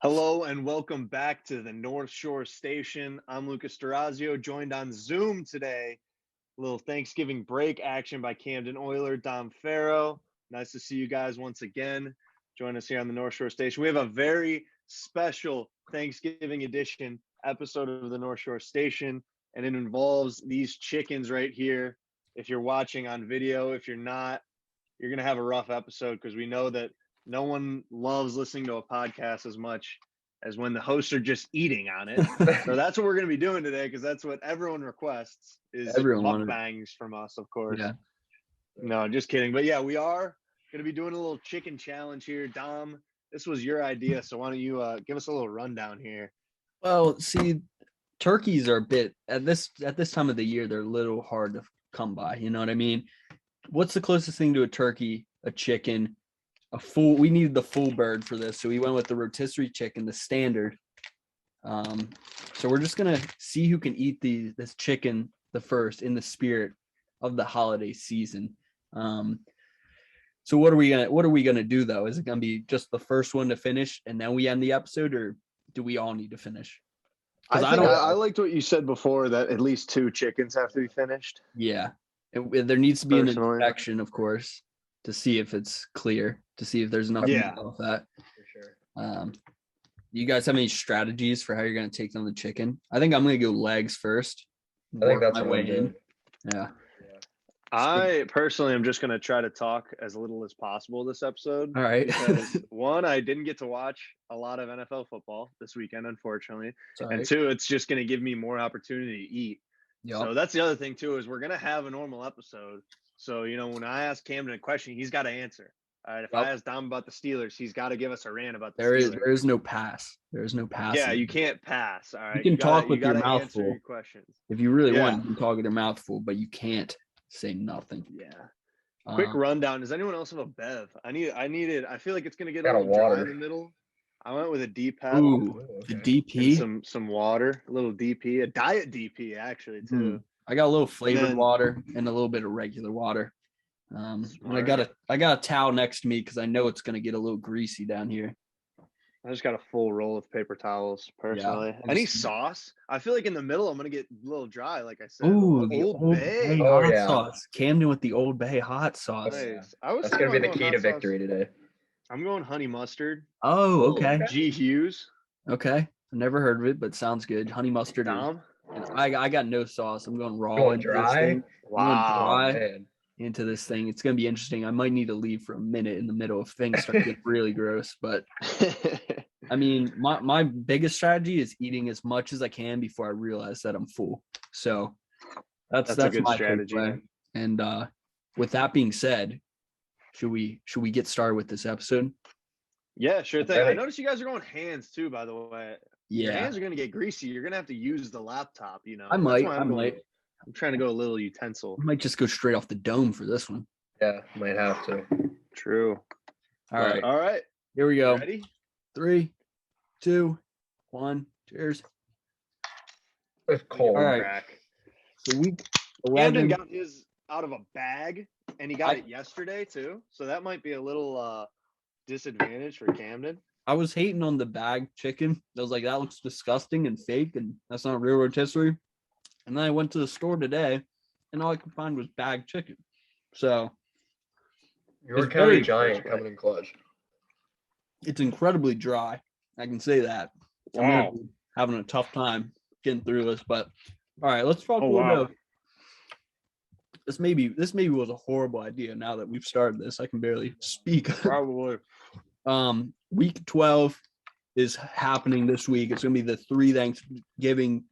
Hello and welcome back to the North Shore Station. I'm Lucas Durazio, joined on Zoom today. A little Thanksgiving break action by Camden Oiler, Dom Farrow. Nice to see you guys once again. Join us here on the North Shore Station. We have a very special Thanksgiving edition episode of the North Shore Station, and it involves these chickens right here. If you're watching on video, if you're not, you're going to have a rough episode because we know that no one loves listening to a podcast as much as when the hosts are just eating on it. So that's what we're going to be doing today because that's what everyone requests is mukbangs from us, of course. Yeah. No, just kidding. But yeah, we are going to be doing a little chicken challenge here. Dom, this was your idea. So why don't you give us a little rundown here? Well, see, turkeys are a bit at this time of the year, they're a little hard to come by. You know what I mean? What's the closest thing to a turkey? A chicken. We needed the full bird for this, so we went with the rotisserie chicken, the standard. So we're just gonna see who can eat this chicken the first in the spirit of the holiday season. So what are we gonna do though? Is it gonna be just the first one to finish and then we end the episode, or do we all need to finish? I liked what you said before that at least 2 chickens have to be finished. Yeah, there needs to be an inspection, of course, to see if it's clear, to see if there's enough meat off that. For sure. You guys have any strategies for how you're going to take down the chicken? I think I'm going to go legs first. I think that's my way in. Yeah. I personally am just going to try to talk as little as possible this episode. All right. Because one, I didn't get to watch a lot of NFL football this weekend, unfortunately. And 2, it's just going to give me more opportunity to eat. Yep. So that's the other thing too, is we're going to have a normal episode. So, when I ask Camden a question, he's got to answer. All right. If I ask Dom about the Steelers, he's got to give us a rant about the Steelers. There is no pass. There is no pass. Yeah, you can't pass. All right. You can talk with your mouth full. Your questions. If you really want, you can talk with your mouth full, but you can't say nothing. Yeah. Quick rundown. Does anyone else have a Bev? I feel like it's going to get a little water dry in the middle. I went with a D-Pep. Ooh, the DP. And some water, a little DP, a diet DP actually too. I got a little flavored water and a little bit of regular water. And I got a towel next to me because I know it's going to get a little greasy down here. I just got a full roll of paper towels personally. Yeah, any sauce? I feel like in the middle I'm going to get a little dry, like I said. Ooh, the Old Bay hot sauce. Camden with the Old Bay hot sauce. Nice. That's going to be the key to victory today. I'm going honey mustard. Oh, okay. G. Hughes. Okay. I never heard of it, but sounds good. Honey mustard. Dom? I got no sauce. I'm going raw. Going dry? Wow. Man. Into this thing. It's going to be interesting. I might need to leave for a minute in the middle if things start getting really gross. But I mean, my biggest strategy is eating as much as I can before I realize that I'm full. So that's a good my strategy. And with that being said, should we get started with this episode? Yeah, sure thing. I noticed you guys are going hands too, by the way. Yeah. Your hands are going to get greasy. You're going to have to use the laptop, I might. I'm trying to go a little utensil. I might just go straight off the dome for this one. Yeah, might have to. True. All right. Here we go. Ready? 3, 2, 1. Cheers. It's cold. All right. So week 11. Camden got his out of a bag, and he got it yesterday too. So that might be a little disadvantage for Camden. I was hating on the bag chicken. I was like, that looks disgusting and fake, and that's not real rotisserie. And then I went to the store today, and all I could find was bag chicken. So Your county giant coming in clutch. It's incredibly dry. I can say that. Wow. I'm having a tough time getting through this. But all right, let's talk a little bit. This maybe was a horrible idea. Now that we've started this, I can barely speak. Probably. Week 12 is happening this week. It's going to be the 3 Thanksgiving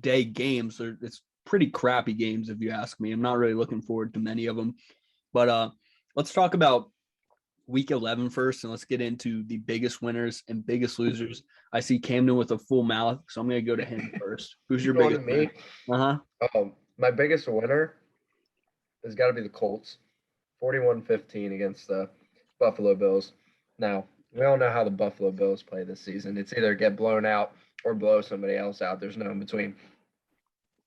Day games. It's pretty crappy games, if you ask me. I'm not really looking forward to many of them. But let's talk about week 11 first, and let's get into the biggest winners and biggest losers. I see Camden with a full mouth, so I'm going to go to him first. Who's your biggest winner? Uh-huh. My biggest winner has got to be the Colts. 41-15 against the Buffalo Bills. Now, we all know how the Buffalo Bills play this season. It's either get blown out or blow somebody else out. There's no in between.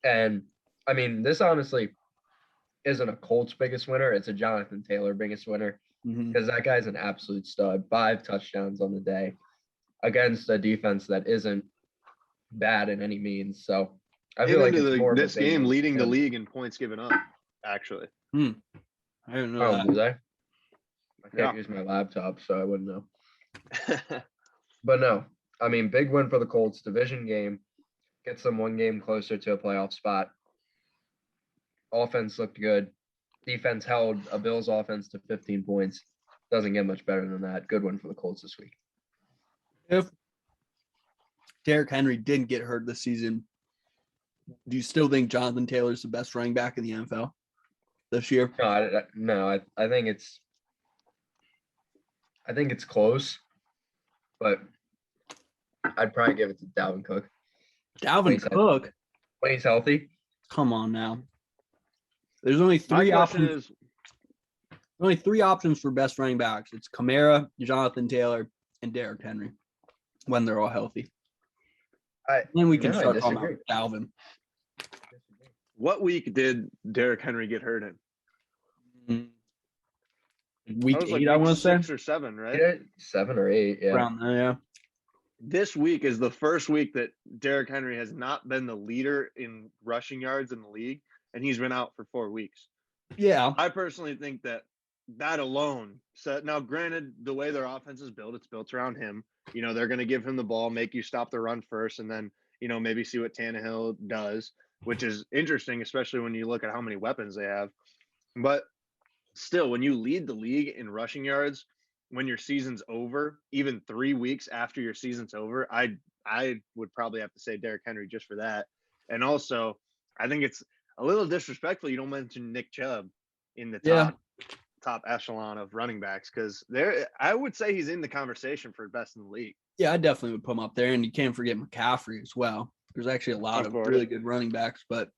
And, I mean, this honestly isn't a Colts biggest winner. It's a Jonathan Taylor biggest winner because that guy's an absolute stud. 5 touchdowns on the day. against a defense that isn't bad in any means. So I And feel like into it's more of a this big game, win. leading the league in points given up, actually. I didn't know Oh, that. was I? I Yeah. can't use my laptop, so I wouldn't know. But no, I mean, big win for the Colts. Division game gets them one game closer to a playoff spot. Offense looked good. Defense held a Bills offense to 15 points. Doesn't get much better than that. Good win for the Colts this week. If Derrick Henry didn't get hurt this season, do you still think Jonathan Taylor's the best running back in the NFL this year? No, I think it's close, but I'd probably give it to Dalvin Cook Dalvin Cook? when he's healthy. Come on now. There's only My three question options. is, Only three options for best running backs. It's Kamara, Jonathan Taylor, and Derrick Henry when they're all healthy. Then we can start talking about Dalvin. what week did Derrick Henry get hurt in? Week That was 8, like I week want to say. 6 or 7, right? Yeah, 7 or 8, yeah. Around there, yeah. This week is the first week that Derrick Henry has not been the leader in rushing yards in the league, and he's been out for 4 weeks. Yeah. I personally think that alone. So now, granted, the way their offense is built, it's built around him. You know, they're going to give him the ball, make you stop the run first, and then, you know, maybe see what Tannehill does, which is interesting, especially when you look at how many weapons they have. But still, when you lead the league in rushing yards, when your season's over, even 3 weeks after your season's over, I would probably have to say Derrick Henry just for that. And also, I think it's a little disrespectful you don't mention Nick Chubb in the top echelon of running backs, because I would say he's in the conversation for best in the league. Yeah, I definitely would put him up there, and you can't forget McCaffrey as well. There's actually a lot of really good running backs, but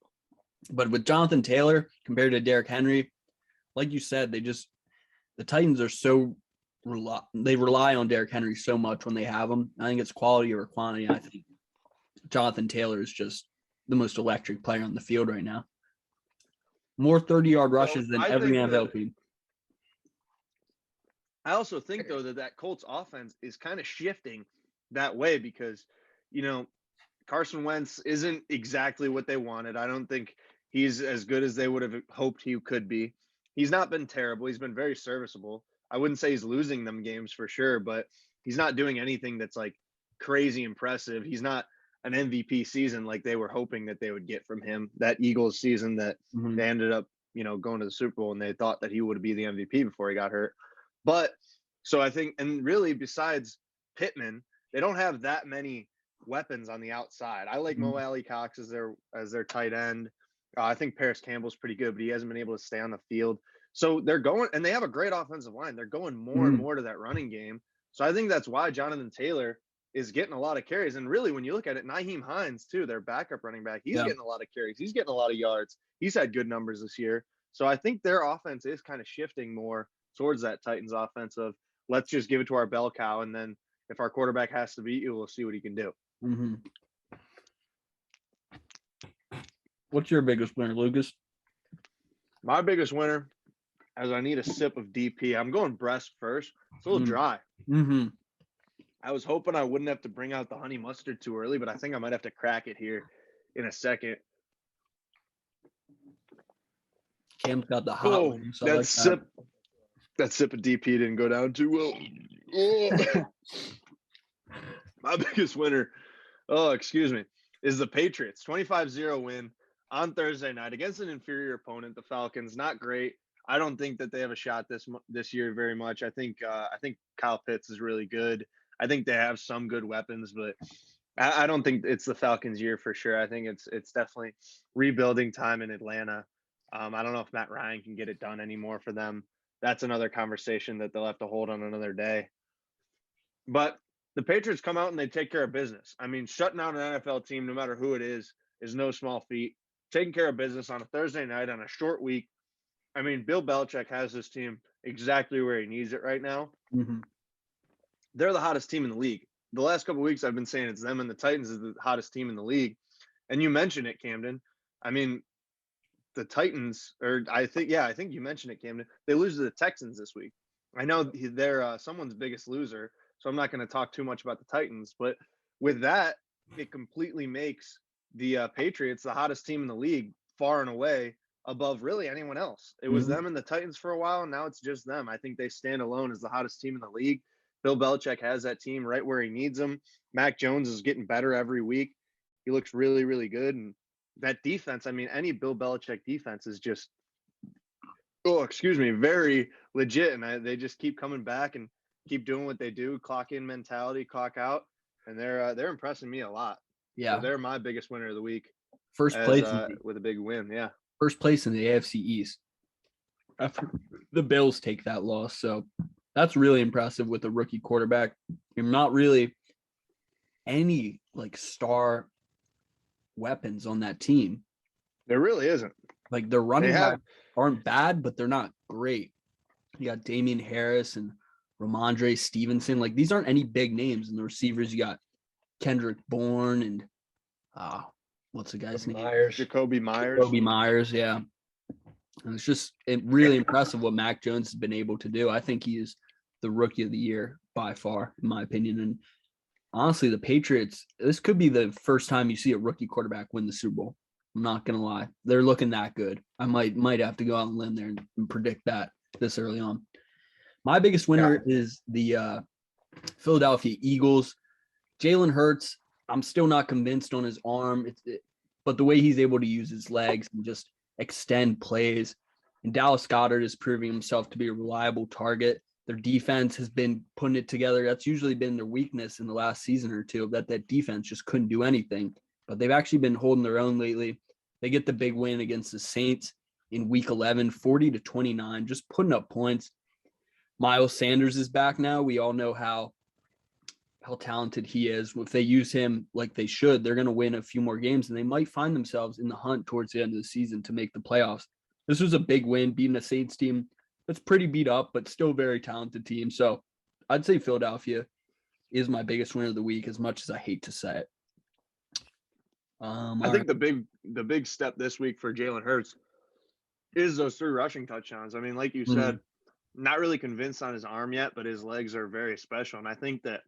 with Jonathan Taylor compared to Derrick Henry, like you said, the Titans are so they rely on Derrick Henry so much when they have him. I think it's quality over quantity. I think Jonathan Taylor is just the most electric player on the field right now. More 30-yard rushes than every NFL team. I also think, though, that Colts offense is kind of shifting that way because, you know, Carson Wentz isn't exactly what they wanted. I don't think he's as good as they would have hoped he could be. He's not been terrible. He's been very serviceable. I wouldn't say he's losing them games for sure, but he's not doing anything that's like crazy impressive. He's not an MVP season like they were hoping that they would get from him. That Eagles season that they ended up, you know, going to the Super Bowl, and they thought that he would be the MVP before he got hurt. But so I think, and really besides Pittman, they don't have that many weapons on the outside. I like Mo Alley Cox as their tight end. I think Paris Campbell's pretty good, but he hasn't been able to stay on the field. So they're going, and they have a great offensive line. They're going more and more to that running game. So I think that's why Jonathan Taylor is getting a lot of carries. And really, when you look at it, Nyheim Hines, too, their backup running back, he's getting a lot of carries. He's getting a lot of yards. He's had good numbers this year. So I think their offense is kind of shifting more towards that Titans offense of let's just give it to our bell cow. And then if our quarterback has to beat you, we'll see what he can do. What's your biggest winner, Lucas? My biggest winner, as I need a sip of DP, I'm going breast first. It's a little dry. I was hoping I wouldn't have to bring out the honey mustard too early, but I think I might have to crack it here in a second. Cam's got the hot one, so that sip of DP didn't go down too well. My biggest winner, is the Patriots. 25-0 win on Thursday night against an inferior opponent, the Falcons. Not great. I don't think that they have a shot this year very much. I think Kyle Pitts is really good. I think they have some good weapons, but I don't think it's the Falcons' year for sure. I think it's definitely rebuilding time in Atlanta. I don't know if Matt Ryan can get it done anymore for them. That's another conversation that they'll have to hold on another day. But the Patriots come out and they take care of business. I mean, shutting out an NFL team, no matter who it is no small feat. Taking care of business on a Thursday night on a short week. I mean, Bill Belichick has this team exactly where he needs it right now. They're the hottest team in the league. The last couple of weeks, I've been saying it's them and the Titans is the hottest team in the league. And you mentioned it, Camden. I mean, the Titans, I think you mentioned it, Camden. They lose to the Texans this week. I know they're someone's biggest loser. so I'm not going to talk too much about the Titans. But with that, it completely makes the Patriots the hottest team in the league, far and away, above really anyone else. It was them and the Titans for a while, and now it's just them. I think they stand alone as the hottest team in the league. Bill Belichick has that team right where he needs them. Mac Jones is getting better every week. He looks really, really good. And that defense, I mean, any Bill Belichick defense is just, very legit. And they just keep coming back and keep doing what they do, clock in mentality, clock out. And they're impressing me a lot. Yeah. So they're my biggest winner of the week. First place with a big win. Yeah. First place in the AFC East after the Bills take that loss. So that's really impressive with a rookie quarterback. You're not really any like star weapons on that team. There really isn't. Like their running backs aren't bad, but they're not great. You got Damian Harris and Ramondre Stevenson. Like these aren't any big names. And the receivers, you got Kendrick Bourne and what's the guy's name? Jacoby Myers. Jacoby Myers, yeah. And it's just really impressive what Mac Jones has been able to do. I think he is the rookie of the year by far, in my opinion. And honestly, the Patriots, this could be the first time you see a rookie quarterback win the Super Bowl. I'm not going to lie. They're looking that good. I might have to go out on a limb there and predict that this early on. My biggest winner is the Philadelphia Eagles. Jalen Hurts, I'm still not convinced on his arm, but the way he's able to use his legs and just extend plays. And Dallas Goedert is proving himself to be a reliable target. Their defense has been putting it together. That's usually been their weakness in the last season or two, that defense just couldn't do anything. But they've actually been holding their own lately. They get the big win against the Saints in week 11, 40-29, just putting up points. Miles Sanders is back now. We all know how talented he is. If they use him like they should, they're going to win a few more games, and they might find themselves in the hunt towards the end of the season to make the playoffs. This was a big win, beating a Saints team that's pretty beat up, but still very talented team. So I'd say Philadelphia is my biggest winner of the week, as much as I hate to say it. I think the big step this week for Jalen Hurts is those 3 rushing touchdowns. I mean, like you said, not really convinced on his arm yet, but his legs are very special. And I think that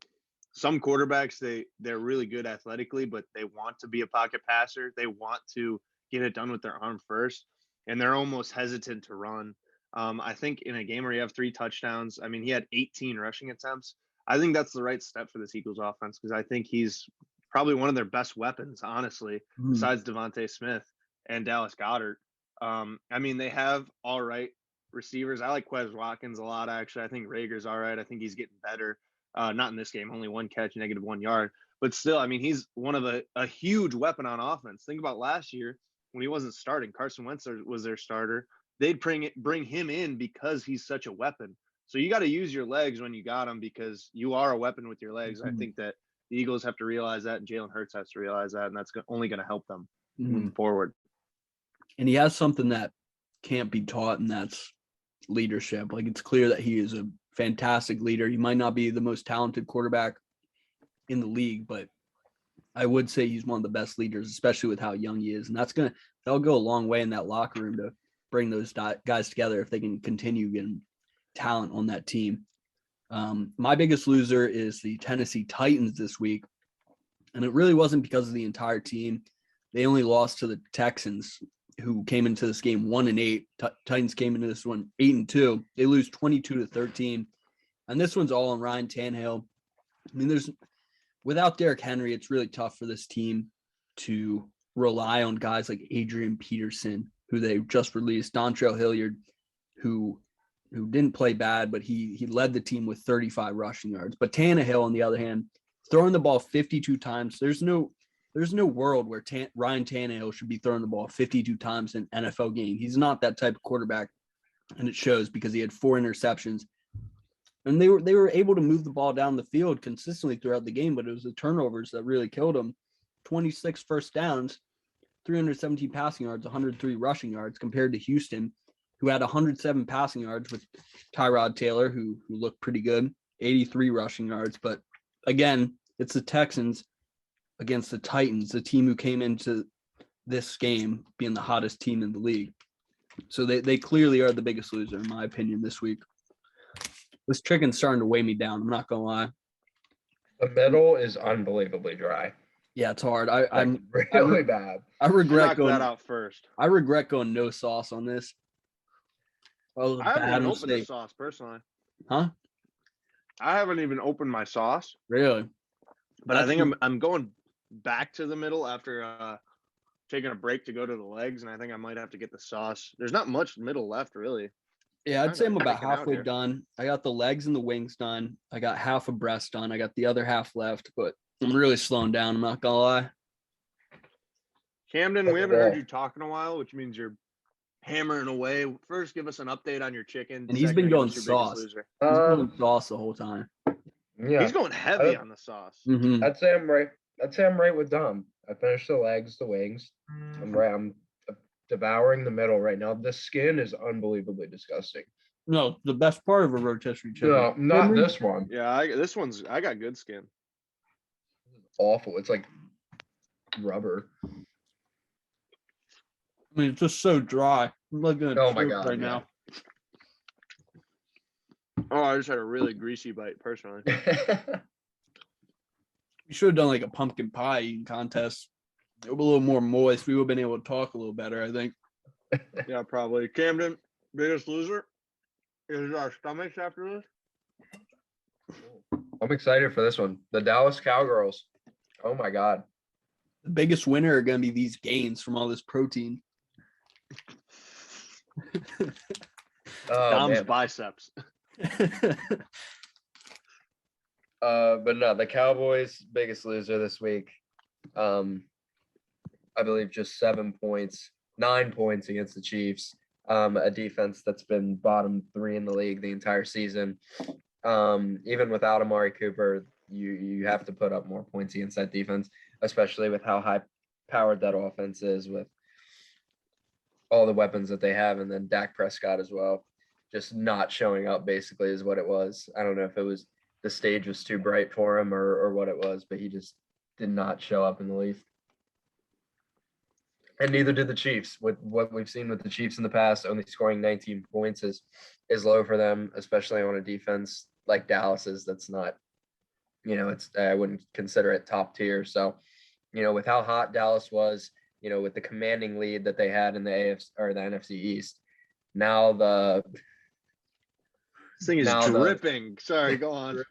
some quarterbacks, they're really good athletically, but they want to be a pocket passer. They want to get it done with their arm first, and they're almost hesitant to run. I think in a game where you have 3 touchdowns, I mean, he had 18 rushing attempts. I think that's the right step for this Eagles offense, because I think he's probably one of their best weapons, honestly, besides Devontae Smith and Dallas Goedert. I mean, they have all right receivers. I like Quez Watkins a lot, actually. I think Rager's all right. I think he's getting better. Not in this game, only 1 catch, -1 yard. But still, I mean, he's one of a huge weapon on offense. Think about last year when he wasn't starting. Carson Wentz was their starter. They'd bring him in because he's such a weapon. So you got to use your legs when you got him, because you are a weapon with your legs. I think that the Eagles have to realize that, and Jalen Hurts has to realize that, and that's only going to help them moving forward. And he has something that can't be taught, and that's leadership. Like, it's clear that he is a fantastic leader. He might not be the most talented quarterback in the league, but I would say he's one of the best leaders, especially with how young he is. And that'll go a long way in that locker room to bring those guys together if they can continue getting talent on that team. My biggest loser is the Tennessee Titans this week. And it really wasn't because of the entire team. They only lost to the Texans, who came into this game 1-8. Titans came into this one 8-2. They lose 22-13. And this one's all on Ryan Tannehill. I mean, without Derrick Henry, it's really tough for this team to rely on guys like Adrian Peterson, who they just released, Dontrell Hilliard, who didn't play bad, but he led the team with 35 rushing yards. But Tannehill, on the other hand, throwing the ball 52 times. There's no world where Ryan Tannehill should be throwing the ball 52 times in an NFL game. He's not that type of quarterback, and it shows because he had 4 interceptions. And they were able to move the ball down the field consistently throughout the game, but it was the turnovers that really killed him. 26 first downs, 317 passing yards, 103 rushing yards, compared to Houston, who had 107 passing yards with Tyrod Taylor, who looked pretty good, 83 rushing yards. But again, it's the Texans against the Titans, the team who came into this game being the hottest team in the league. So they clearly are the biggest loser, in my opinion, this week. This chicken's starting to weigh me down. I'm not going to lie. The middle is unbelievably dry. Yeah, it's hard. Like, really bad. I I regret knocked going. that out first. I regret going no sauce on this. That was a I haven't bad even opened the mistake. sauce personally. Huh? I haven't even opened my sauce, Really? but I That's think I'm going back to the middle after taking a break to go to the legs, and I think I might have to get the sauce. There's not much middle left, really. Yeah, I'd say I'm about Kinda out halfway here. done. I got the legs and the wings done. I got half a breast done. I got the other half left, but I'm really slowing down. I'm not gonna lie. Camden, we haven't heard you talk in a while, which means you're hammering away. First, give us an update on your chicken. And he's Second, been give going us your biggest sauce. loser. He's going sauce the whole time. Yeah, He's going heavy on the sauce. Mm-hmm. I'd say I'm right. I'd say I'm right with Dom. I finished the legs, the wings. I'm right. I'm devouring the middle right now. The skin is unbelievably disgusting. No, the best part of a rotisserie chicken. No, not this one. Yeah, I got good skin. Awful. It's like rubber. I mean, it's just so dry. I'm looking at Oh my God, right yeah. now. Oh, I just had a really greasy bite personally. We should have done like a pumpkin pie eating contest. It would be a little more moist. We would have been able to talk a little better, I think. Yeah, probably. Camden, biggest loser is our stomachs after this. I'm excited for this one. The Dallas Cowgirls. Oh my God. The biggest winner are going to be these gains from all this protein. Oh, Dom's man. biceps. But no, the Cowboys biggest loser this week. I believe just 7 points, 9 points against the Chiefs. A defense that's been bottom 3 in the league the entire season. Even without Amari Cooper, you have to put up more points against that defense, especially with how high powered that offense is with all the weapons that they have, and then Dak Prescott as well. Just not showing up basically is what it was. I don't know if it was the stage was too bright for him or what it was, but he just did not show up in the least. And neither did the Chiefs. With what we've seen with the Chiefs in the past, only scoring 19 points is low for them, especially on a defense like Dallas's. That's not, it's I wouldn't consider it top tier. So, with how hot Dallas was, with the commanding lead that they had in the AFC or the NFC East, now This thing is dripping. Sorry, go on.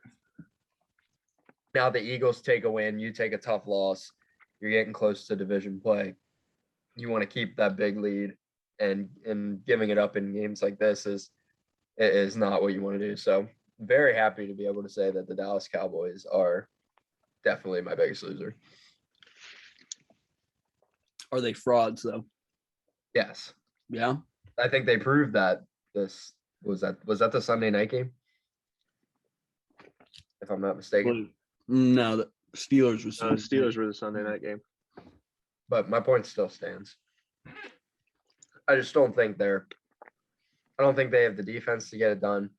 Now the Eagles take a win, you take a tough loss, you're getting close to division play. You want to keep that big lead, and giving it up in games like this is not what you want to do. So very happy to be able to say that the Dallas Cowboys are definitely my biggest loser. Are they frauds though? Yes. Yeah. I think they proved that this was that the Sunday night game, if I'm not mistaken. No, the Steelers was Steelers were the Sunday night game. But my point still stands. I just don't think I don't think they have the defense to get it done.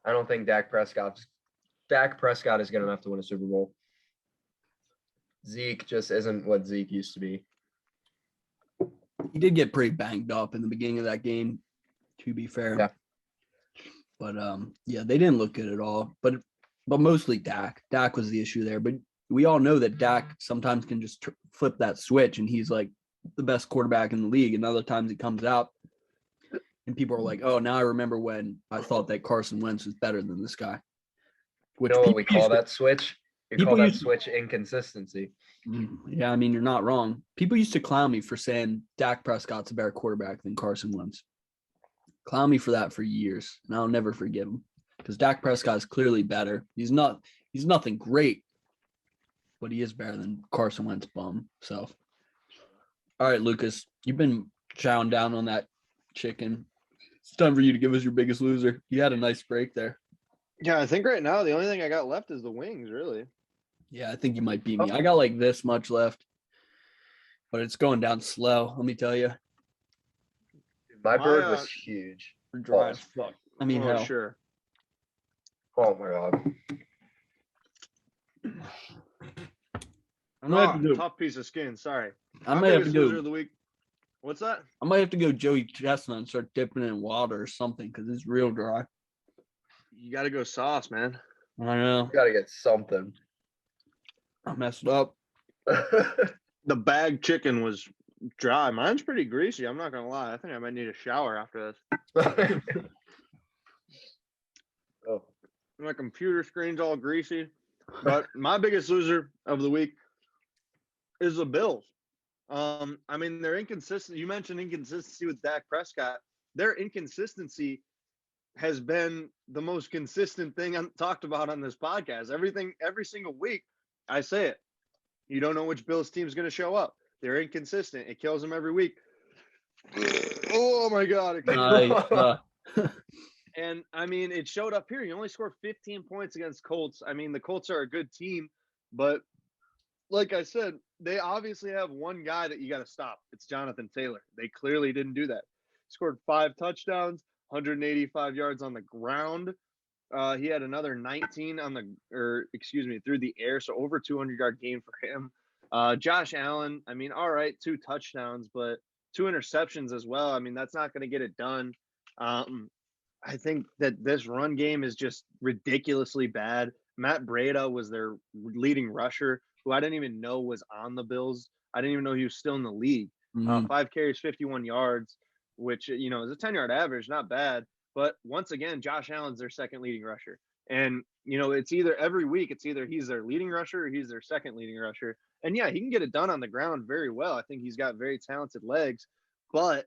I don't think Dak Prescott is going to have to win a Super Bowl. Zeke just isn't what Zeke used to be. He did get pretty banged up in the beginning of that game, to be fair. Yeah. But yeah, they didn't look good at all. But mostly Dak. Dak was the issue there. But we all know that Dak sometimes can just flip that switch, and he's like the best quarterback in the league. And other times he comes out, and people are like, "Oh, now I remember when I thought that Carson Wentz was better than this guy." Which what we call that switch? You call that switch inconsistency. Yeah, I mean, you're not wrong. People used to clown me for saying Dak Prescott's a better quarterback than Carson Wentz. Clown me for that for years, and I'll never forgive him because Dak Prescott is clearly better. He's nothing great, but he is better than Carson Wentz bum. So, all right, Lucas, you've been chowing down on that chicken. It's time for you to give us your biggest loser. You had a nice break there. Yeah, I think right now the only thing I got left is the wings, really. Yeah, I think you might beat me. I got like this much left, but it's going down slow. Let me tell you. My bird was huge. We're dry as fuck. I mean, hell. Sure. Oh my God. I might have to go. Tough piece of skin. Sorry. I might have to loser go. of the week. What's that? I might have to go Joey Chestnut and start dipping it in water or something because it's real dry. You got to go sauce, man. I know. You got to get something. I messed up. The bag chicken was dry. Mine's pretty greasy. I'm not gonna lie. I think I might need a shower after this. Oh, My computer screen's all greasy. But my biggest loser of the week is the Bills. I mean, they're inconsistent. You mentioned inconsistency with Dak Prescott. Their inconsistency has been the most consistent thing I'm talked about on this podcast. Every single week, I say it. You don't know which Bills team's going to show up. They're inconsistent. It kills them every week. Oh my God! Nice. And I mean, it showed up here. You only scored 15 points against Colts. I mean, the Colts are a good team, but like I said, they obviously have one guy that you got to stop. It's Jonathan Taylor. They clearly didn't do that. Scored 5 touchdowns, 185 yards on the ground. He had another 19 through the air, so over 200-yard game for him. Josh Allen, I mean, all right, 2 touchdowns, but 2 interceptions as well. I mean, that's not going to get it done. I think that this run game is just ridiculously bad. Matt Breida was their leading rusher, who I didn't even know was on the Bills. I didn't even know he was still in the league. 5 carries, 51 yards, which, is a 10-yard average, not bad. But once again, Josh Allen's their second leading rusher. And, it's either every week, it's either he's their leading rusher or he's their second leading rusher. And, yeah, he can get it done on the ground very well. I think he's got very talented legs. But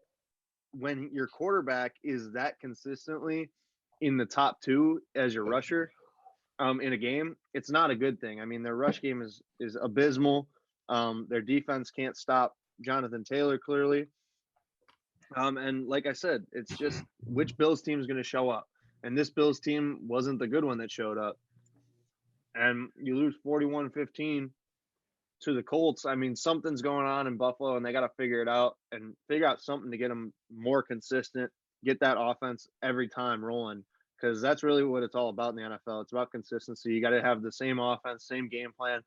when your quarterback is that consistently in the top 2 as your rusher in a game, it's not a good thing. I mean, their rush game is abysmal. Their defense can't stop Jonathan Taylor clearly. And like I said, it's just which Bills team is going to show up. And this Bills team wasn't the good one that showed up. And you lose 41-15 to the Colts. I mean, something's going on in Buffalo, and they got to figure it out and figure out something to get them more consistent, get that offense every time rolling, because that's really what it's all about in the NFL. It's about consistency. You got to have the same offense, same game plan,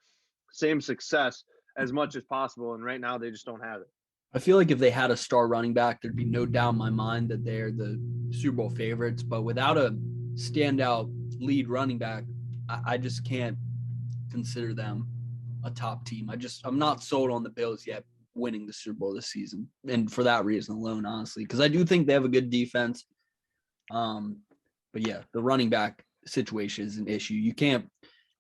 same success as much as possible. And right now, they just don't have it. I feel like if they had a star running back, there'd be no doubt in my mind that they're the Super Bowl favorites. But without a standout lead running back, I just can't consider them a top team. I'm not sold on the Bills yet winning the Super Bowl this season. And for that reason alone, honestly, because I do think they have a good defense. But yeah, the running back situation is an issue.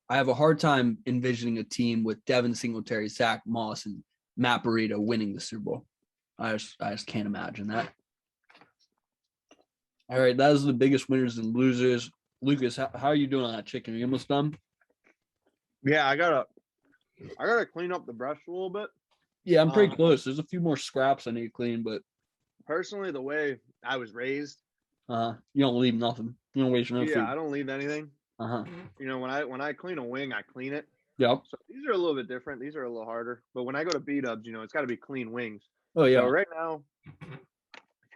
I have a hard time envisioning a team with Devin Singletary, Zach Moss, and Matt Breida winning the Super Bowl. I just can't imagine that. All right, that is the biggest winners and losers. Lucas, how are you doing on that chicken? Are you almost done? Yeah, I gotta clean up the brush a little bit. Yeah, I'm pretty close. There's a few more scraps I need to clean, but personally, the way I was raised, you don't leave nothing. You don't waste no food. Yeah, I don't leave anything. Uh-huh. When I clean a wing, I clean it. Yep. So these are a little bit different. These are a little harder. But when I go to B-dubs, it's got to be clean wings. Oh yeah. So right now,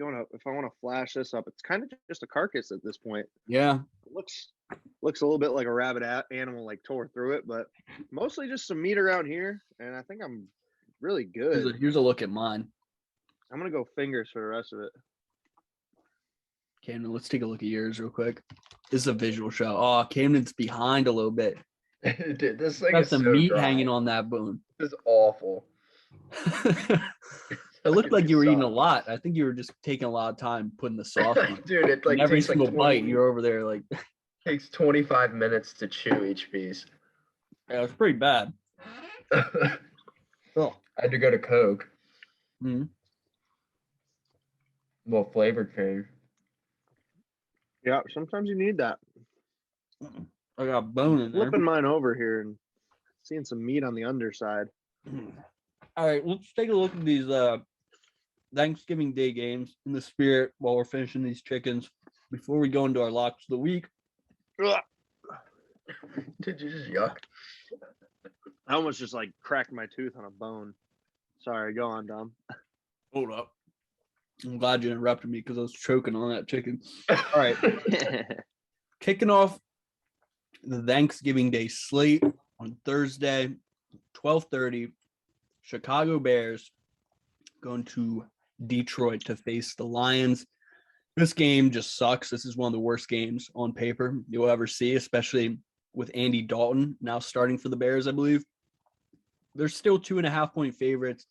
if I want to flash this up, it's kind of just a carcass at this point. Yeah. It looks a little bit like a rabid animal like tore through it, but mostly just some meat around here, and I think I'm really good. Here's a look at mine. I'm gonna go fingers for the rest of it. Camden, let's take a look at yours real quick. This is a visual show. Oh, Camden's behind a little bit. Dude, this thing got is some so meat dry. hanging on that bone. This is awful. It looked like you were eating a lot. I think you were just taking a lot of time putting the sauce on. Dude, it like every takes single like bite, you're over there like. Takes 25 minutes to chew each piece. Yeah, it's pretty bad. Oh, I had to go to Coke. Mm-hmm. Well, flavored cream. Yeah, sometimes you need that. I got bone in there. Flipping mine over here and seeing some meat on the underside. All right, let's take a look at these Thanksgiving Day games in the spirit while we're finishing these chickens before we go into our locks of the week. Did you just yuck? I almost just like cracked my tooth on a bone. Sorry, go on, Dom. Hold up. I'm glad you interrupted me because I was choking on that chicken. All right. Kicking off the Thanksgiving Day slate on Thursday, 12:30, Chicago Bears going to Detroit to face the Lions. This game just sucks. This is one of the worst games on paper you'll ever see, especially with Andy Dalton now starting for the Bears, I believe. They're still 2.5-point favorites.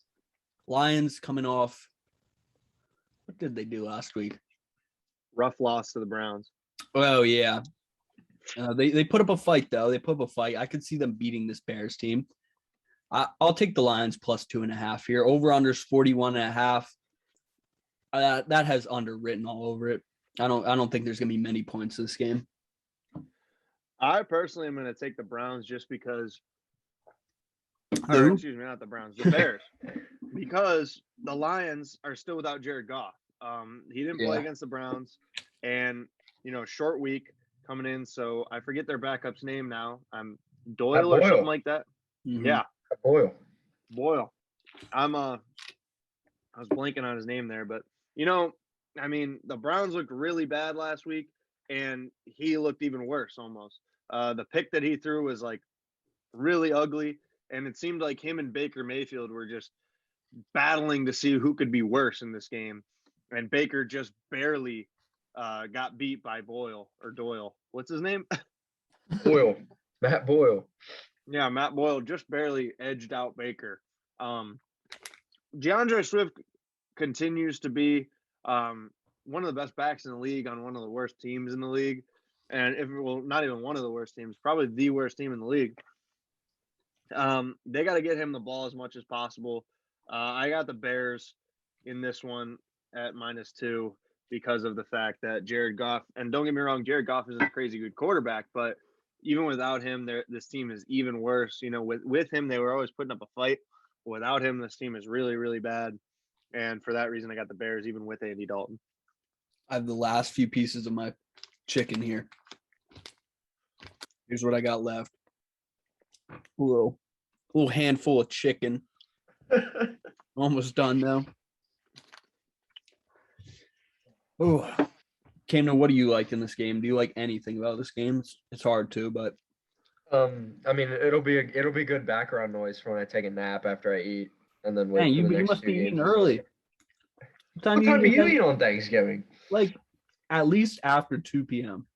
Lions coming off. What did they do last week? Rough loss to the Browns. Oh, yeah. They put up a fight, though. They put up a fight. I could see them beating this Bears team. I'll take the Lions plus 2.5 here. Over-under's 41.5. That has under written all over it. I don't think there's going to be many points in this game. I personally am going to take the Browns just because excuse me, not the Browns, the Bears. Because the Lions are still without Jared Goff. He didn't play against the Browns, and short week coming in. So I forget their backup's name now. Doyle or something like that. Mm-hmm. Yeah, Boyle. I was blanking on his name there, but the Browns looked really bad last week, and he looked even worse almost. The pick that he threw was like really ugly, and it seemed like him and Baker Mayfield were just battling to see who could be worse in this game. And Baker just barely got beat by Doyle. What's his name? Boyle. Matt Boyle. Yeah, Matt Boyle just barely edged out Baker. DeAndre Swift continues to be one of the best backs in the league on one of the worst teams in the league. And not even one of the worst teams, probably the worst team in the league. They got to get him the ball as much as possible. I got the Bears in this one at -2 because of the fact that Jared Goff, and don't get me wrong, Jared Goff is a crazy good quarterback, but even without him, this team is even worse. With him, they were always putting up a fight. Without him, this team is really, really bad. And for that reason, I got the Bears, even with Andy Dalton. I have the last few pieces of my chicken here. Here's what I got left. A little handful of chicken. Almost done though. Oh, Camden, what do you like in this game? Do you like anything about this game? It's hard to, but it'll be good background noise for when I take a nap after I eat, and then wait for the you next must two be games. eating early. What time do you eat on Thanksgiving? Like at least after 2 p.m.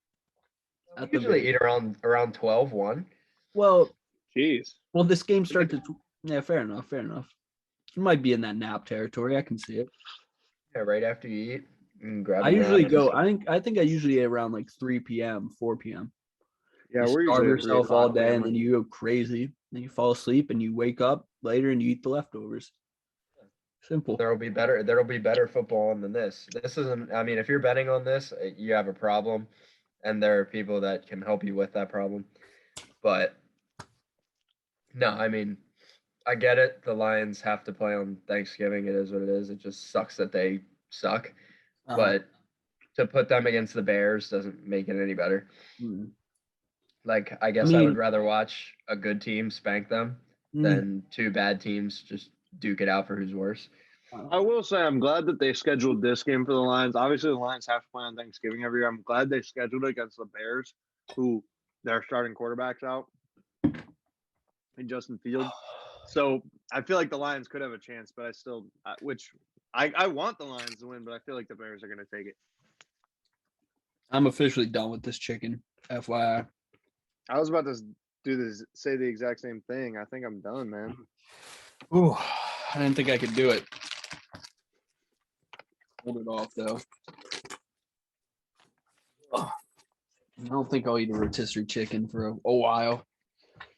I usually eat around 12, 1. Well, jeez. Well, this game starts at fair enough. You might be in that nap territory. I can see it. Yeah, right after you eat. I usually go. I think I usually eat around like 3 p.m., 4 p.m. Yeah, you we're starve usually yourself all day, and then you go crazy. Then you fall asleep, and you wake up later, and you eat the leftovers. Simple. There'll be better football than this. This isn't. I mean, if you're betting on this, you have a problem, and there are people that can help you with that problem. But no, I mean, I get it. The Lions have to play on Thanksgiving. It is what it is. It just sucks that they suck. But to put them against the Bears doesn't make it any better. Like, I guess I would rather watch a good team spank them than two bad teams just duke it out for who's worse. I will say I'm glad that they scheduled this game for the Lions. Obviously, the Lions have to play on Thanksgiving every year. I'm glad they scheduled it against the Bears, who their starting quarterback's out, and Justin Fields. So I feel like the Lions could have a chance, but I want the Lions to win, but I feel like the Bears are going to take it. I'm officially done with this chicken, FYI. I was about to say the exact same thing. I think I'm done, man. Ooh, I didn't think I could do it. Hold it off, though. Oh, I don't think I'll eat a rotisserie chicken for a while.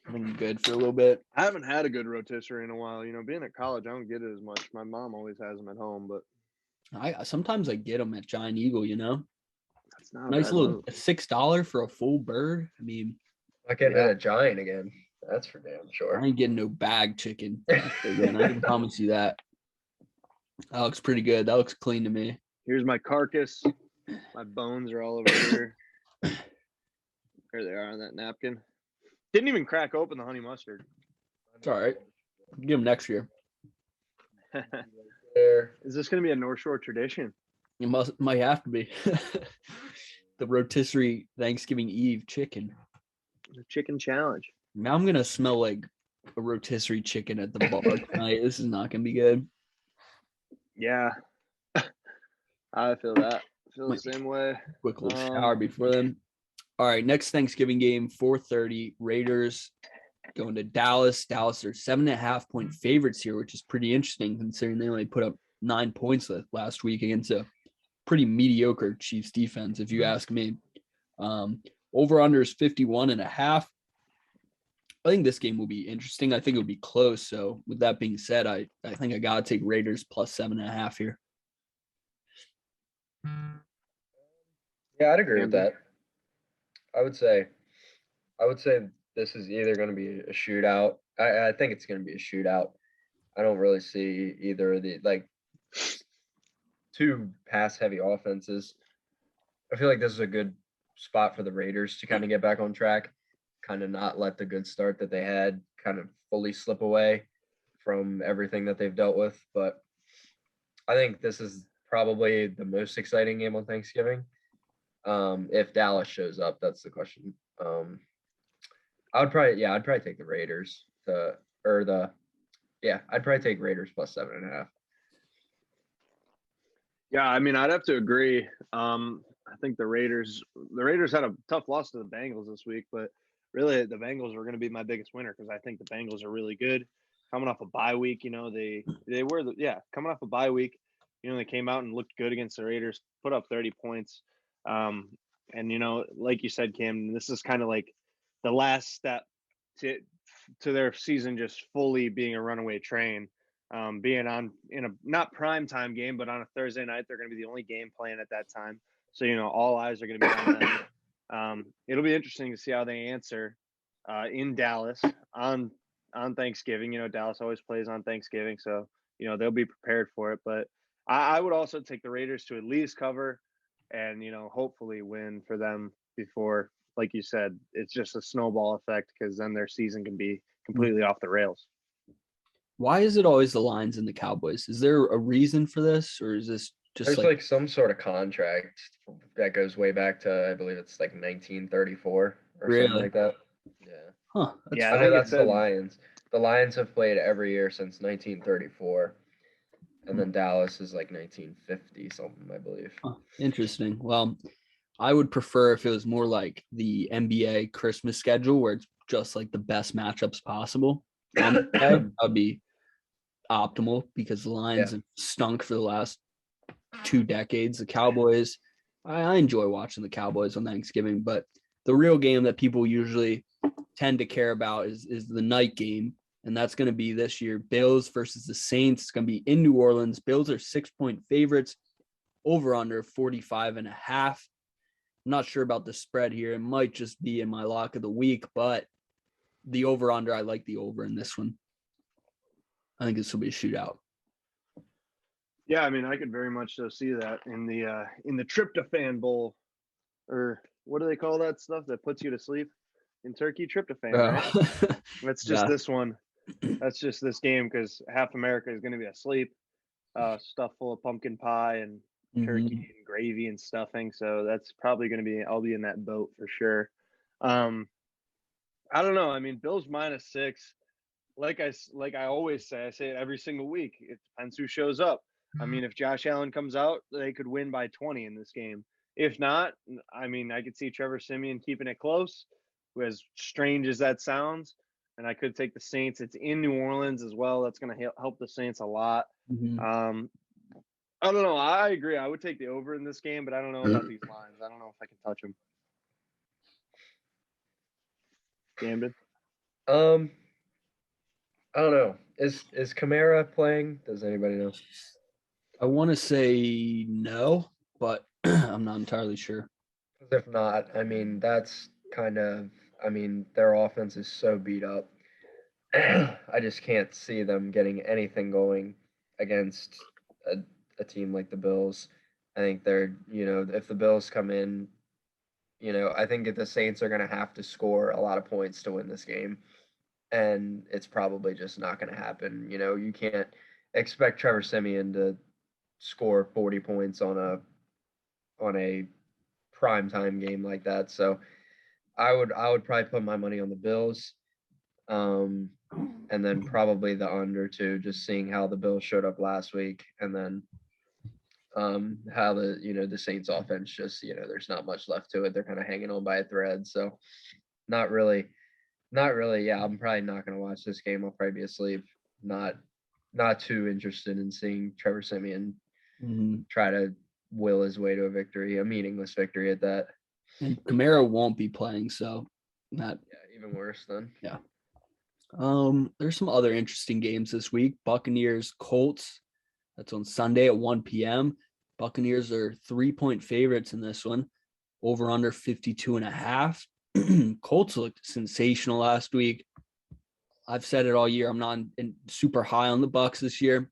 I'm good for a little bit. I haven't had a good rotisserie in a while. Being at college, I don't get it as much. My mom always has them at home, but sometimes I get them at Giant Eagle. That's not nice little $6 for a full bird. I mean, not getting at a Giant again. That's for damn sure. I ain't getting no bag chicken again. I can promise you that. That looks pretty good. That looks clean to me. Here's my carcass. My bones are all over here. There they are on that napkin. Didn't even crack open the honey mustard. It's all right. Give them next year. Is this going to be a North Shore tradition? It might have to be. The rotisserie Thanksgiving Eve chicken. The chicken challenge. Now I'm going to smell like a rotisserie chicken at the bar tonight. This is not going to be good. Yeah. I feel that. I feel the same way. Quick little shower before then. All right, next Thanksgiving game, 4:30, Raiders going to Dallas. Dallas are 7.5-point favorites here, which is pretty interesting considering they only put up 9 points last week against a pretty mediocre Chiefs defense, if you ask me. Over under is 51.5. I think this game will be interesting. I think it'll be close. So with that being said, I think I gotta take Raiders plus 7.5 here. Yeah, I'd agree with that. I would say this is either going to be a shootout. I think it's going to be a shootout. I don't really see either of the two pass heavy offenses. I feel like this is a good spot for the Raiders to kind of get back on track, kind of not let the good start that they had kind of fully slip away from everything that they've dealt with. But I think this is probably the most exciting game on Thanksgiving. If Dallas shows up, that's the question. I'd probably take the Raiders I'd probably take Raiders plus 7.5. Yeah, I mean, I'd have to agree. I think the Raiders had a tough loss to the Bengals this week, but really the Bengals were going to be my biggest winner because I think the Bengals are really good. Coming off a bye week, they were coming off a bye week. They came out and looked good against the Raiders, put up 30 points. And like you said, Cam, this is kind of like the last step to their season just fully being a runaway train. Being on in a not prime time game, but on a Thursday night, they're going to be the only game playing at that time. So, all eyes are going to be on them. It'll be interesting to see how they answer in Dallas on Thanksgiving. Dallas always plays on Thanksgiving, so they'll be prepared for it. But I would also take the Raiders to at least cover and hopefully win for them before, like you said, it's just a snowball effect because then their season can be completely off the rails. Why is it always the Lions and the Cowboys? Is there a reason for this, or is this just There's some sort of contract that goes way back to, I believe it's 1934 or something like that. Yeah. Huh. I know that's the Lions. The Lions have played every year since 1934, and then Dallas is 1950 something, I believe. Huh. Interesting. Well, I would prefer if it was more like the NBA Christmas schedule where it's just the best matchups possible. That would be optimal because the Lions have stunk for the last 2 decades. The Cowboys, I enjoy watching the Cowboys on Thanksgiving, but the real game that people usually tend to care about is the night game, and that's going to be this year Bills versus the Saints. It's going to be in New Orleans. Bills are 6-point favorites, over under 45.5. I'm not sure about the spread here. It might just be in my lock of the week, but the over under, I like the over in this one. I think this will be a shootout. Yeah, I mean, I could very much so see that in the tryptophan bowl, or what do they call that stuff that puts you to sleep in Turkey? Tryptophan, right? That's just this one. That's just this game because half America is going to be asleep, stuffed full of pumpkin pie and turkey and gravy and stuffing. So that's probably going to be. I'll be in that boat for sure. I don't know. I mean, Bills -6. Like I always say, I say it every single week. It depends who shows up. I mean, if Josh Allen comes out, they could win by 20 in this game. If not, I mean, I could see Trevor Siemian keeping it close, as strange as that sounds. And I could take the Saints. It's in New Orleans as well. That's going to help the Saints a lot. I don't know. I agree. I would take the over in this game, but I don't know about these lines. I don't know if I can touch them. Camden? I don't know. Is Kamara playing? Does anybody know? I want to say no, but I'm not entirely sure. If not, I mean, that's their offense is so beat up. I just can't see them getting anything going against a team like the Bills. I think they're, if the Bills come in, I think the Saints are going to have to score a lot of points to win this game. And it's probably just not going to happen. You can't expect Trevor Siemian to score 40 points on a primetime game like that. So I would probably put my money on the Bills. And then probably the under too, just seeing how the Bills showed up last week, and then how the Saints offense just, there's not much left to it. They're kind of hanging on by a thread. So not really Not really. Yeah, I'm probably not going to watch this game. I'll probably be asleep. Not too interested in seeing Trevor Siemian try to will his way to a victory, a meaningless victory at that. And Kamara won't be playing, so not even worse then. Yeah. There's some other interesting games this week. Buccaneers, Colts. That's on Sunday at 1 p.m. Buccaneers are 3-point favorites in this one. Over under 52.5. Colts looked sensational last week. I've said it all year. I'm not super high on the Bucs this year.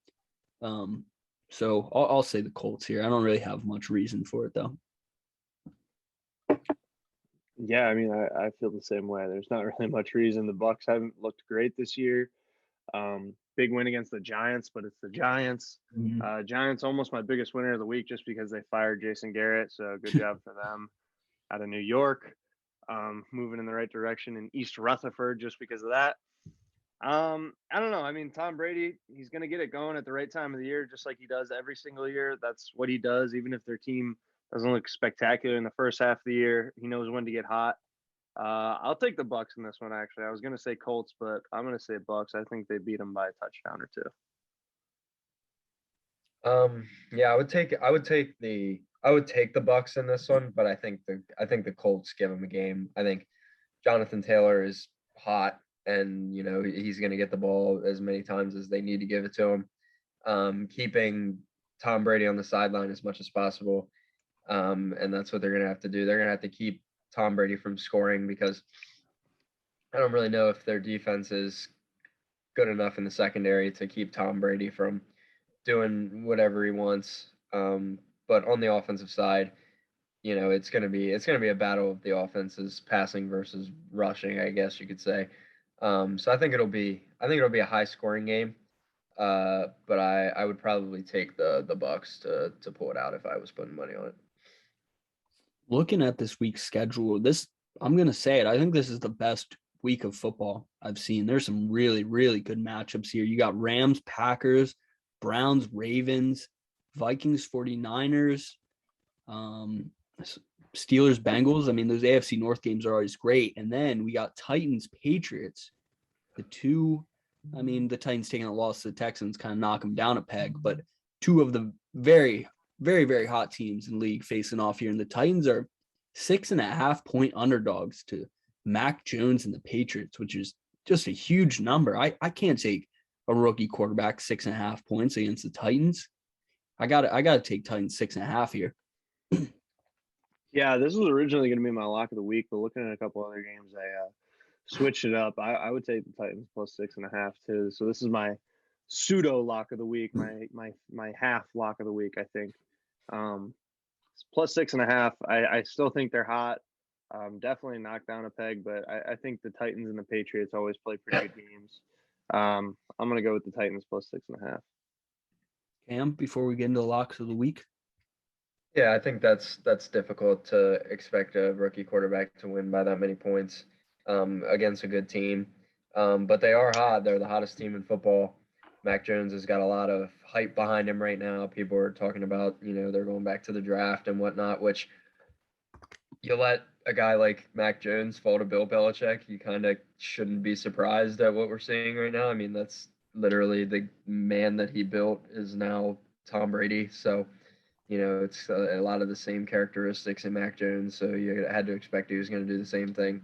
So I'll say the Colts here. I don't really have much reason for it though. Yeah, I mean, I feel the same way. There's not really much reason. The Bucs haven't looked great this year. Big win against the Giants, but it's the Giants. Giants almost my biggest winner of the week just because they fired Jason Garrett. So good job for them out of New York. Moving in the right direction in East Rutherford just because of that. I don't know. I mean, Tom Brady, he's going to get it going at the right time of the year, just like he does every single year. That's what he does. Even if their team doesn't look spectacular in the first half of the year, he knows when to get hot. I'll take the Bucs in this one. Actually, I was going to say Colts, but I'm going to say Bucs. I think they beat them by a touchdown or two. Yeah, I would take the Bucs in this one, but I think the Colts give them a game. I think Jonathan Taylor is hot, and he's going to get the ball as many times as they need to give it to him. Keeping Tom Brady on the sideline as much as possible, and that's what they're going to have to do. They're going to have to keep Tom Brady from scoring because I don't really know if their defense is good enough in the secondary to keep Tom Brady from doing whatever he wants. But on the offensive side, it's gonna be a battle of the offenses, passing versus rushing, I guess you could say. So I think it'll be a high scoring game. But I would probably take the Bucs to pull it out if I was putting money on it. Looking at this week's schedule, I'm gonna say it. I think this is the best week of football I've seen. There's some really, really good matchups here. You got Rams, Packers, Browns, Ravens, Vikings, 49ers, Steelers, Bengals. I mean, those AFC North games are always great. And then we got Titans, Patriots. The Titans taking a loss to the Texans kind of knock them down a peg, but two of the very, very, very hot teams in the league facing off here. And the Titans are 6.5-point underdogs to Mac Jones and the Patriots, which is just a huge number. I can't take a rookie quarterback 6.5 points against the Titans. I gotta take Titans 6.5 here. Yeah, this was originally going to be my lock of the week, but looking at a couple other games, I switched it up. I would take the Titans plus 6.5 too. So this is my pseudo lock of the week, my half lock of the week. I think plus 6.5. I still think they're hot. Definitely knocked down a peg, but I think the Titans and the Patriots always play pretty good games. I'm gonna go with the Titans plus 6.5. Cam, before we get into the locks of the week. Yeah, I think that's difficult to expect a rookie quarterback to win by that many points against a good team. But they are hot. They're the hottest team in football. Mac Jones has got a lot of hype behind him right now. People are talking about, they're going back to the draft and whatnot, which you let a guy like Mac Jones fall to Bill Belichick, you kind of shouldn't be surprised at what we're seeing right now. I mean, that's literally the man that he built is now Tom Brady. So, it's a lot of the same characteristics in Mac Jones. So you had to expect he was going to do the same thing.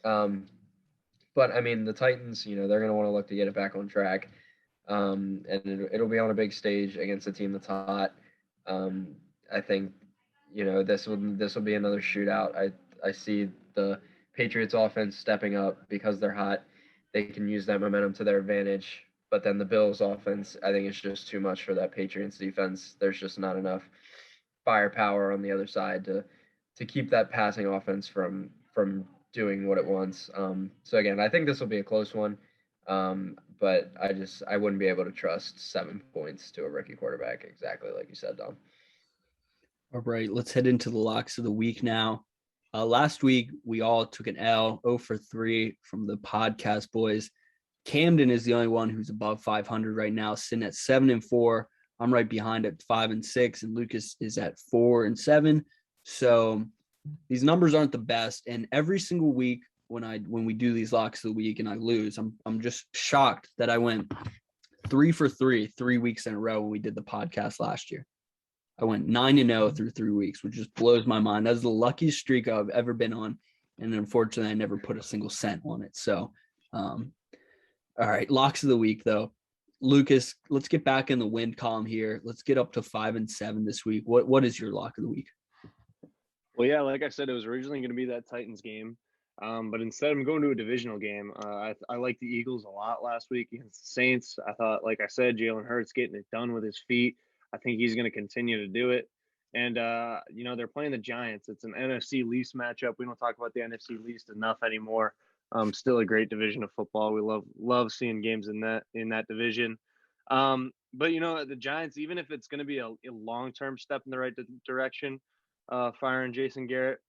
But I mean, the Titans, they're going to want to look to get it back on track. And it'll be on a big stage against a team that's hot. I think, this will be another shootout. I see the Patriots offense stepping up because they're hot. They can use that momentum to their advantage. But then the Bills offense, I think it's just too much for that Patriots defense. There's just not enough firepower on the other side to keep that passing offense from doing what it wants. So again, I think this will be a close one. But I wouldn't be able to trust 7 points to a rookie quarterback, exactly like you said, Dom. All right, let's head into the locks of the week now. Last week, we all took an L, 0 for 3 from the podcast boys. Camden is the only one who's above 500 right now, sitting at 7-4. I'm right behind at 5-6, and Lucas is at 4-7. So these numbers aren't the best. And every single week, when we do these locks of the week and I lose. I'm just shocked that I went 3 for 3 weeks in a row when we did the podcast last year. I went 9-0 through 3 weeks, which just blows my mind. That's the luckiest streak I've ever been on. And unfortunately, I never put a single cent on it. So, all right, locks of the week, though. Lucas, let's get back in the win column here. Let's get up to 5-7 this week. What is your lock of the week? Well, yeah, like I said, it was originally going to be that Titans game. But instead, I'm going to a divisional game. I like the Eagles a lot last week against the Saints. I thought, like I said, Jalen Hurts getting it done with his feet. I think he's going to continue to do it. And, they're playing the Giants. It's an NFC least matchup. We don't talk about the NFC least enough anymore. Still a great division of football. We love seeing games in that division. But, the Giants, even if it's going to be a long-term step in the right direction, firing Jason Garrett,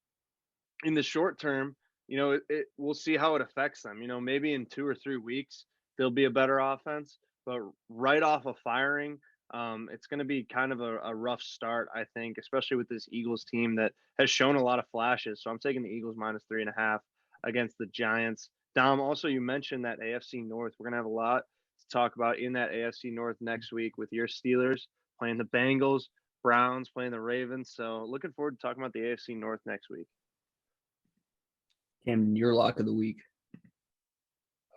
in the short term, we'll see how it affects them. Maybe in 2 or 3 weeks, they'll be a better offense. But right off of firing, it's going to be kind of a rough start, I think, especially with this Eagles team that has shown a lot of flashes. So I'm taking the Eagles -3.5 against the Giants. Dom, also, you mentioned that AFC North. We're going to have a lot to talk about in that AFC North next week with your Steelers playing the Bengals, Browns playing the Ravens. So looking forward to talking about the AFC North next week. Camden, your lock of the week.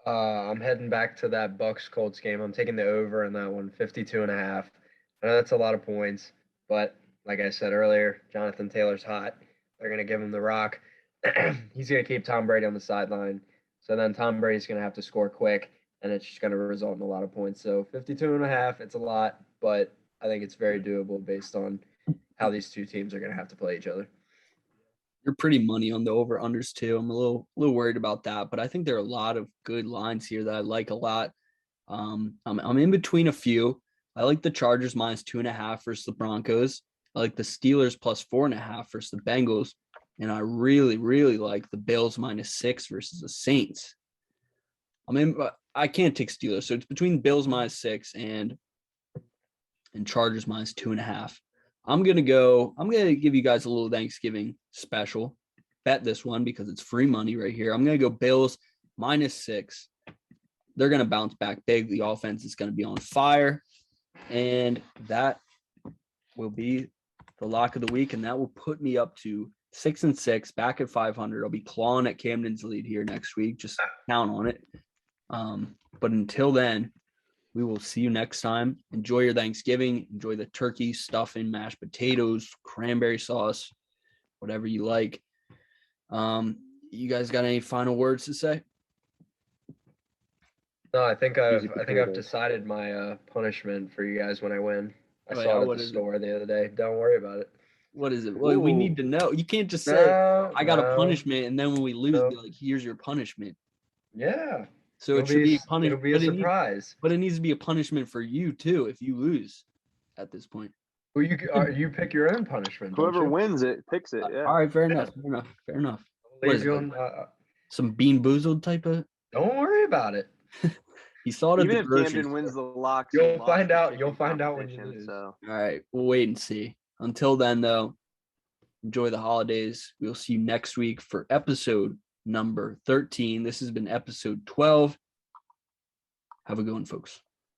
I'm heading back to that Bucks-Colts game. I'm taking the over in that one, 52.5. I know that's a lot of points, but like I said earlier, Jonathan Taylor's hot. They're going to give him the rock. He's going to keep Tom Brady on the sideline. So then Tom Brady's going to have to score quick, and it's just going to result in a lot of points. So 52.5, it's a lot, but I think it's very doable based on how these two teams are going to have to play each other. You're pretty money on the over-unders too. I'm a little worried about that, but I think there are a lot of good lines here that I like a lot. I'm in between a few. I like the Chargers -2.5 versus the Broncos. I like the Steelers +4.5 versus the Bengals. And I really, really like the Bills -6 versus the Saints. I can't take Steelers. So it's between Bills -6 and Chargers -2.5. I'm gonna give you guys a little Thanksgiving special. Bet this one because it's free money right here. I'm gonna go Bills -6. They're gonna bounce back big. The offense is gonna be on fire, and that will be the lock of the week, and that will put me up to 6-6, back at 500. I'll be clawing at Camden's lead here next week. Just count on it. But until then, we will see you next time. Enjoy your Thanksgiving. Enjoy the turkey, stuffing, mashed potatoes, cranberry sauce, whatever you like. You guys got any final words to say? No, I think I've decided my punishment for you guys when I win. I saw it at the store the other day. Don't worry about it. What is it? Well, we need to know. You can't just say I got a punishment, and then when we lose, be like, "Here's your punishment." Yeah. So it should be a punishment. It'll be a surprise. But it needs to be a punishment for you too if you lose at this point. Well, you pick your own punishment. Whoever wins it picks it. Yeah. All right, fair enough. What is it? Some Bean Boozled type of? Don't worry about it. He saw it Even at the if grocery Camden store. wins the locks, You'll find out. You'll find out when you lose. So. All right, we'll wait and see. Until then, though, enjoy the holidays. We'll see you next week for episode number 13. This has been episode 12. Have a good one, folks.